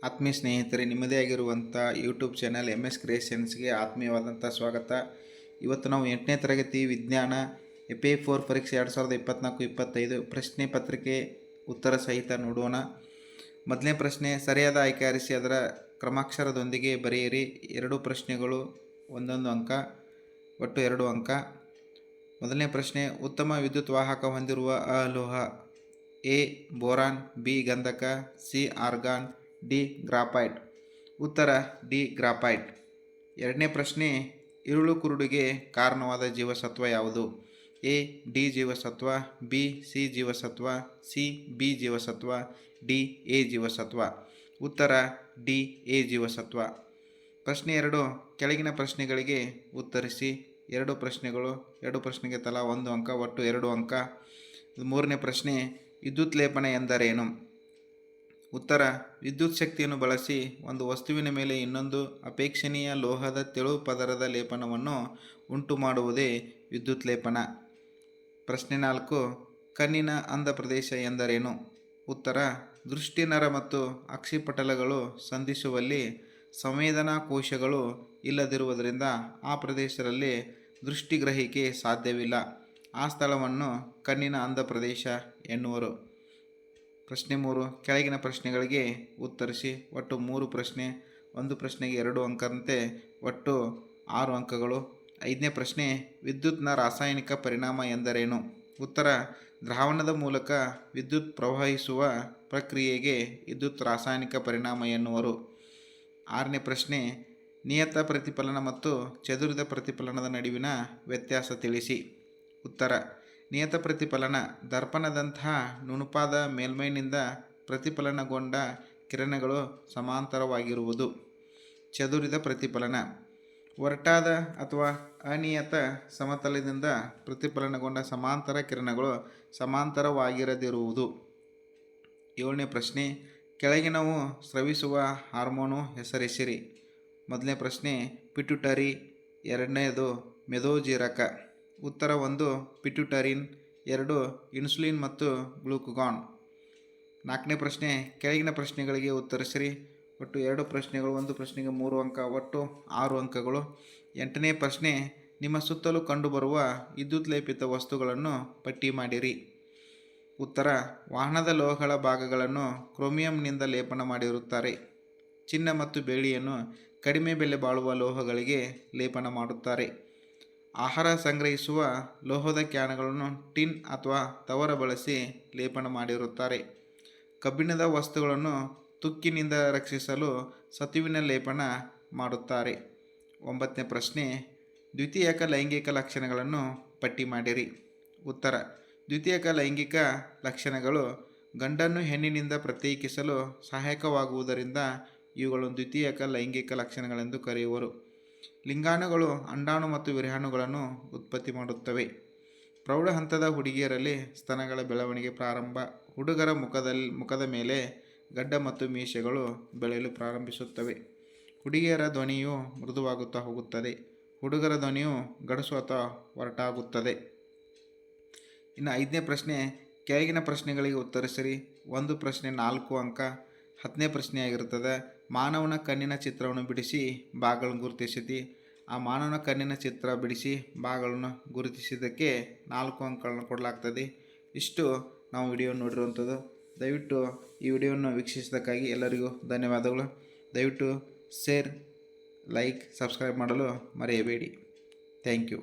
ಆತ್ಮೀಯ ಸ್ನೇಹಿತರೆ, ನಿಮ್ಮದೇ ಆಗಿರುವಂಥ ಯೂಟ್ಯೂಬ್ ಚಾನಲ್ MS ಕ್ರಿಯೇಷನ್ಸ್ಗೆ ಆತ್ಮೀಯವಾದಂಥ ಸ್ವಾಗತ. ಇವತ್ತು ನಾವು 8ನೇ ತರಗತಿ ವಿಜ್ಞಾನ FA4 ಪರೀಕ್ಷೆ 2024-25 ಪ್ರಶ್ನೆ ಪತ್ರಿಕೆ ಉತ್ತರ ಸಹಿತ ನೋಡೋಣ. ಮೊದಲನೇ ಪ್ರಶ್ನೆ, ಸರಿಯಾದ ಆಯ್ಕೆ ಆರಿಸಿ ಅದರ ಕ್ರಮಾಕ್ಷರದೊಂದಿಗೆ ಬರೆಯಿರಿ. 2 ಪ್ರಶ್ನೆಗಳು, 1 ಅಂಕ, ಒಟ್ಟು 2 ಅಂಕ. ಮೊದಲನೇ ಪ್ರಶ್ನೆ, ಉತ್ತಮ ವಿದ್ಯುತ್ ವಾಹಕ ಹೊಂದಿರುವ ಅಲೋಹ: ಎ ಬೋರಾನ್, ಬಿ ಗಂಧಕ, ಸಿ ಆರ್ಗಾನ್, ಡಿ ಗ್ರಾಫೈಟ್. ಉತ್ತರ ಡಿ ಗ್ರಾಫೈಟ್. ಎರಡನೇ ಪ್ರಶ್ನೆ, ಇರುಳು ಕುರುಡಿಗೆ ಕಾರಣವಾದ ಜೀವಸತ್ವ ಯಾವುದು? ಎ ಡಿ ಜೀವಸತ್ವ, ಬಿ ಸಿ ಜೀವಸತ್ವ, ಸಿ ಬಿ ಜೀವಸತ್ವ, ಡಿ ಎ ಜೀವಸತ್ವ. ಉತ್ತರ ಡಿ ಎ ಜೀವಸತ್ವ. ಪ್ರಶ್ನೆ 2, ಕೆಳಗಿನ ಪ್ರಶ್ನೆಗಳಿಗೆ ಉತ್ತರಿಸಿ. 2 ಪ್ರಶ್ನೆಗಳು, 2 ಪ್ರಶ್ನೆಗೆ ತಲಾ 1 ಅಂಕ, ಒಟ್ಟು 2 ಅಂಕ. ಮೂರನೇ ಪ್ರಶ್ನೆ, ವಿದ್ಯುತ್ ಲೇಪನ ಎಂದರೇನು? ಉತ್ತರ, ವಿದ್ಯುತ್ ಶಕ್ತಿಯನ್ನು ಬಳಸಿ ಒಂದು ವಸ್ತುವಿನ ಮೇಲೆ ಇನ್ನೊಂದು ಅಪೇಕ್ಷಣೀಯ ಲೋಹದ ತೆಳು ಪದರದ ಲೇಪನವನ್ನು ಉಂಟು ಮಾಡುವುದೇ ವಿದ್ಯುತ್ ಲೇಪನ. ಪ್ರಶ್ನೆ 4, ಕಣ್ಣಿನ ಅಂಧ ಪ್ರದೇಶ ಎಂದರೇನು? ಉತ್ತರ, ದೃಷ್ಟಿ ನರ ಮತ್ತು ಅಕ್ಷಿಪಟಲಗಳು ಸಂಧಿಸುವಲ್ಲಿ ಸಂವೇದನಾ ಕೋಶಗಳು ಇಲ್ಲದಿರುವುದರಿಂದ ಆ ಪ್ರದೇಶದಲ್ಲಿ ದೃಷ್ಟಿಗ್ರಹಿಕೆ ಸಾಧ್ಯವಿಲ್ಲ. ಆ ಸ್ಥಳವನ್ನು ಕಣ್ಣಿನ ಅಂಧ ಪ್ರದೇಶ ಎನ್ನುವರು. ಪ್ರಶ್ನೆ 3, ಕೆಳಗಿನ ಪ್ರಶ್ನೆಗಳಿಗೆ ಉತ್ತರಿಸಿ. ಒಟ್ಟು 3 ಪ್ರಶ್ನೆ, 1 ಪ್ರಶ್ನೆಗೆ 2 ಅಂಕದಂತೆ ಒಟ್ಟು 6 ಅಂಕಗಳು. 5ನೇ ಪ್ರಶ್ನೆ, ವಿದ್ಯುತ್ನ ರಾಸಾಯನಿಕ ಪರಿಣಾಮ ಎಂದರೇನು? ಉತ್ತರ, ದ್ರಾವಣದ ಮೂಲಕ ವಿದ್ಯುತ್ ಪ್ರವಹಿಸುವ ಪ್ರಕ್ರಿಯೆಗೆ ವಿದ್ಯುತ್ ರಾಸಾಯನಿಕ ಪರಿಣಾಮ ಎನ್ನುವರು. 6ನೇ ಪ್ರಶ್ನೆ, ನಿಯತ ಪ್ರತಿಫಲನ ಮತ್ತು ಚದುರಿದ ಪ್ರತಿಫಲನದ ನಡುವಿನ ವ್ಯತ್ಯಾಸ ತಿಳಿಸಿ. ಉತ್ತರ, ನಿಯತ ಪ್ರತಿಫಲನ ದರ್ಪಣದಂತಹ ನುಣುಪಾದ ಮೇಲ್ಮೈನಿಂದ ಪ್ರತಿಫಲನಗೊಂಡ ಕಿರಣಗಳು ಸಮಾಂತರವಾಗಿರುವುದು. ಚದುರಿದ ಪ್ರತಿಫಲನ ಒರಟಾದ ಅಥವಾ ಅನಿಯತ ಸಮತಲದಿಂದ ಪ್ರತಿಫಲನಗೊಂಡ ಸಮಾಂತರ ಕಿರಣಗಳು ಸಮಾಂತರವಾಗಿರದಿರುವುದು. 7ನೇ ಪ್ರಶ್ನೆ, ಕೆಳಗಿನವು ಸ್ರವಿಸುವ ಹಾರ್ಮೋನು ಹೆಸರಿಸಿರಿ. ಮೊದಲನೇ ಪ್ರಶ್ನೆ, ಪಿಟ್ಯುಟರಿ. ಎರಡನೇದು ಮೆದೋಜೀರಕ. ಉತ್ತರ 1 ಪಿಟ್ಯುಟರಿನ್, 2 ಇನ್ಸುಲಿನ್ ಮತ್ತು ಗ್ಲೂಕಗಾನ್. 4ನೇ ಪ್ರಶ್ನೆ, ಕೆಳಗಿನ ಪ್ರಶ್ನೆಗಳಿಗೆ ಉತ್ತರಿಸಿರಿ. ಒಟ್ಟು 2 ಪ್ರಶ್ನೆಗಳು, 1 ಪ್ರಶ್ನೆಗೆ 3 ಅಂಕ, ಒಟ್ಟು 6 ಅಂಕಗಳು. 8ನೇ ಪ್ರಶ್ನೆ, ನಿಮ್ಮ ಸುತ್ತಲೂ ಕಂಡುಬರುವ ವಿದ್ಯುತ್ ಲೇಪಿತ ವಸ್ತುಗಳನ್ನು ಪಟ್ಟಿ ಮಾಡಿರಿ. ಉತ್ತರ, ವಾಹನದ ಲೋಹಗಳ ಭಾಗಗಳನ್ನು ಕ್ರೋಮಿಯಂನಿಂದ ಲೇಪನ ಮಾಡಿರುತ್ತಾರೆ. ಚಿನ್ನ ಮತ್ತು ಬೆಳ್ಳಿಯನ್ನು ಕಡಿಮೆ ಬೆಲೆ ಬಾಳುವ ಲೋಹಗಳಿಗೆ ಲೇಪನ ಮಾಡುತ್ತಾರೆ. ಆಹಾರ ಸಂಗ್ರಹಿಸುವ ಲೋಹದ ಕ್ಯಾನ್ಗಳನ್ನು ಟಿನ್ ಅಥವಾ ತವರ ಬಳಸಿ ಲೇಪನ ಮಾಡಿರುತ್ತಾರೆ. ಕಬ್ಬಿಣದ ವಸ್ತುಗಳನ್ನು ತುಕ್ಕಿನಿಂದ ರಕ್ಷಿಸಲು ಸತುವಿನ ಲೇಪನ ಮಾಡುತ್ತಾರೆ. 9ನೇ ಪ್ರಶ್ನೆ, ದ್ವಿತೀಯಕ ಲೈಂಗಿಕ ಲಕ್ಷಣಗಳನ್ನು ಪಟ್ಟಿ ಮಾಡಿರಿ. ಉತ್ತರ, ದ್ವಿತೀಯಕ ಲೈಂಗಿಕ ಲಕ್ಷಣಗಳು ಗಂಡನ್ನು ಹೆಣ್ಣಿನಿಂದ ಪ್ರತ್ಯೇಕಿಸಲು ಸಹಾಯಕವಾಗುವುದರಿಂದ ಇವುಗಳನ್ನು ದ್ವಿತೀಯಕ ಲೈಂಗಿಕ ಲಕ್ಷಣಗಳೆಂದು ಕರೆಯುವರು. ಲಿಂಗಾಣುಗಳು ಅಂಡಾಣು ಮತ್ತು ವೀರ್ಯಾಣುಗಳನ್ನು ಉತ್ಪತ್ತಿ ಮಾಡುತ್ತವೆ. ಪ್ರೌಢ ಹಂತದ ಹುಡುಗಿಯರಲ್ಲಿ ಸ್ತನಗಳ ಬೆಳವಣಿಗೆ ಪ್ರಾರಂಭ. ಹುಡುಗರ ಮುಖದ ಮೇಲೆ ಗಡ್ಡ ಮತ್ತು ಮೀಸೆಗಳು ಬೆಳೆಯಲು ಪ್ರಾರಂಭಿಸುತ್ತವೆ. ಹುಡುಗಿಯರ ಧ್ವನಿಯು ಮೃದುವಾಗುತ್ತಾ ಹೋಗುತ್ತದೆ. ಹುಡುಗರ ಧ್ವನಿಯು ಗಡಸು ಅಥವಾ ಒರಟಾಗುತ್ತದೆ. ಇನ್ನು 5ನೇ ಪ್ರಶ್ನೆ, ಕೆಳಗಿನ ಪ್ರಶ್ನೆಗಳಿಗೆ ಉತ್ತರಿಸಿರಿ. 1 ಪ್ರಶ್ನೆ 4 ಅಂಕ. 10ನೇ ಪ್ರಶ್ನೆಯಾಗಿರುತ್ತದೆ, ಮಾನವನ ಕಣ್ಣಿನ ಚಿತ್ರವನ್ನು ಬಿಡಿಸಿ ಭಾಗಗಳನ್ನು ಗುರುತಿಸಿರಿ. ಆ ಮಾನವನ ಕಣ್ಣಿನ ಚಿತ್ರ ಬಿಡಿಸಿ ಭಾಗಗಳನ್ನು ಗುರುತಿಸಿದ್ದಕ್ಕೆ 4 ಅಂಕಗಳನ್ನು ಕೊಡಲಾಗ್ತದೆ. ಇಷ್ಟು ನಾವು ವಿಡಿಯೋ ನೋಡಿರುವಂಥದ್ದು. ದಯವಿಟ್ಟು ಈ ವಿಡಿಯೋವನ್ನು ವೀಕ್ಷಿಸಿದ್ದಕ್ಕಾಗಿ ಎಲ್ಲರಿಗೂ ಧನ್ಯವಾದಗಳು. ದಯವಿಟ್ಟು ಶೇರ್, ಲೈಕ್, ಸಬ್ಸ್ಕ್ರೈಬ್ ಮಾಡಲು ಮರೆಯಬೇಡಿ. Thank you.